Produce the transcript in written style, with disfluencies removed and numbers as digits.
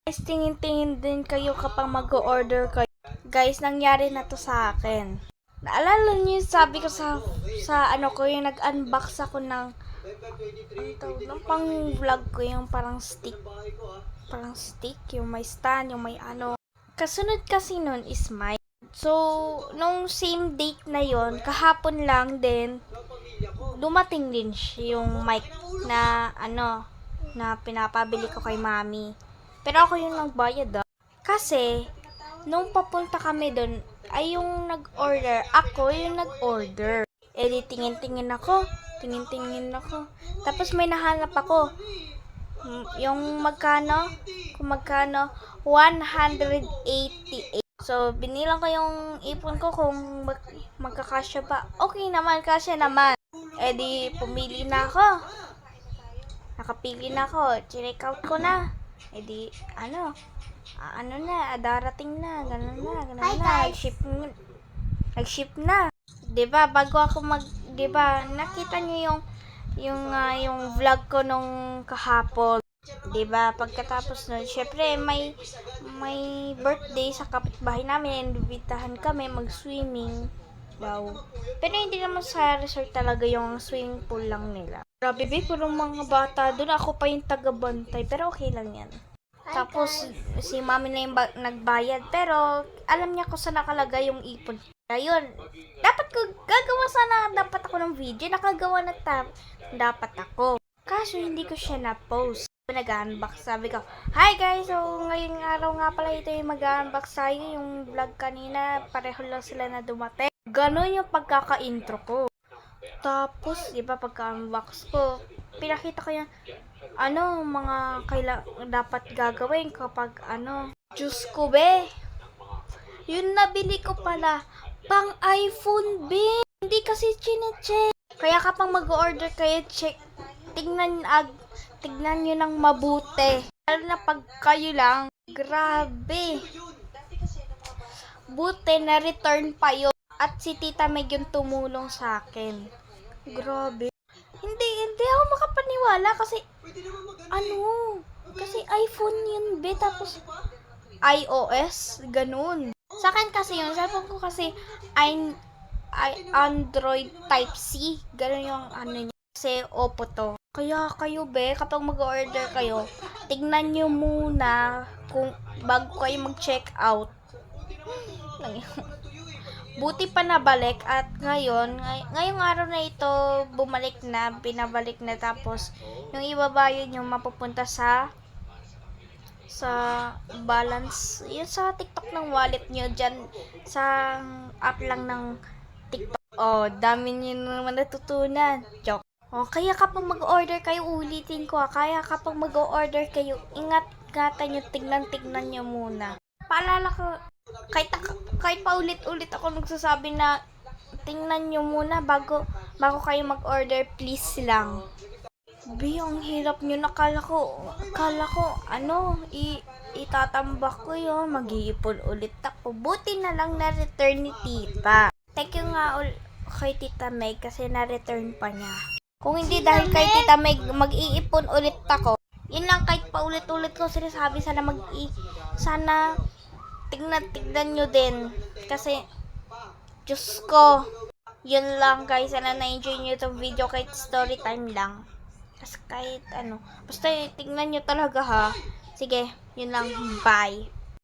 Guys, tingin-tingin din kayo kapag mag-order kayo. Guys, nangyari na to sa akin. Naalala niyo yung sabi ko sa ano ko, yung nag-unbox ako ng pang vlog ko, yung parang stick, yung may stand, yung may ano. Kasunod kasi nun is mic. So, nung same date na yon, kahapon lang din, dumating din yung mic na ano, na pinapabili ko kay mami. Pero ako yung nagbayad Kasi, nung papunta kami doon, ay yung nag-order. Ako yung nag-order. Eh di tingin-tingin ako. Tapos may nahanap ako. Yung magkano? Kung magkano? 188. So, binilang ko yung ipon ko kung magkakasya pa. Okay naman, kasya naman. Eh di pumili na ako. Nakapili na ako. Check out ko na. Eh di, ano na, darating na, ganun na, nag-ship na. 'Di ba? Bago ako 'di ba? Nakita niyo yung vlog ko nung kahapon. 'Di ba? Pagkatapos nun, syempre may birthday sa kapitbahay namin, imbitahan kami mag-swimming daw. Pero hindi naman sa resort talaga, yung swimming pool lang nila. Grabe, puro mga bata doon, ako pa yung taga-bantay, pero okay lang yan. Tapos, si mami na yung nagbayad. Pero, alam niya kung saan nakalagay yung ipon. Ayun. Dapat ko, gagawa sana dapat ako ng video. Nakagawa na dapat ako. Kaso, hindi ko siya na-post. Nag-unbox. Sabi ko, hi guys! So, ngayong araw nga pala ito yung mag-unbox tayo. Yung vlog kanina, pareho lang sila na dumating. Ganon yung pagkaka-intro ko. Tapos, di ba, pagka-unbox ko, pinakita ko yung mga dapat gagawin kapag Diyos ko be, yung nabili ko pala pang iPhone be, hindi kasi chinecheck. Kaya kapag mag-order kayo, tignan nyo ng mabuti. Lalo na pag kayo lang, grabe, buti na return pa yun. At si Tita Meg yung tumulong sa akin. Grabe. Hindi ako makapaniwala kasi kasi iPhone yun be, tapos iOS, ganun. Sa akin kasi yun, cellphone ko kasi Android Type-C, ganun yung niya. Kasi Oppo to. Kaya kayo be, kapag mag-order kayo, tignan nyo muna kung bago kayo mag-check out. Buti pa nabalik at ngayong araw na ito, binabalik na, tapos yung ibabayad nyo mapupunta sa balance, yun sa TikTok ng wallet nyo dyan, sa app lang ng TikTok. Dami nyo naman natutunan. Joke. Kaya kapag mag-order kayo, ulitin ko kaya kapag mag-order kayo, ingatan nyo, tignan nyo muna. Paalala ko, kahit paulit-ulit ako nagsasabi na tingnan nyo muna bago kayo mag-order, please lang. Ang hirap nyo. Nakala ko itatambak ko yun, mag-iipon ulit ako. Buti na lang na-return ni Tita. Thank you nga kay Tita Meg kasi na-return pa niya. Kung hindi dahil kay Tita Meg, mag-iipon ulit ako. Yun lang, kahit paulit-ulit ko sinasabi, sana tignan nyo din. Kasi, Diyos ko, yun lang guys. Sana na-enjoy nyo itong video, kahit story time lang. Kasi kahit basta tignan nyo talaga ha. Sige, yun lang. Bye.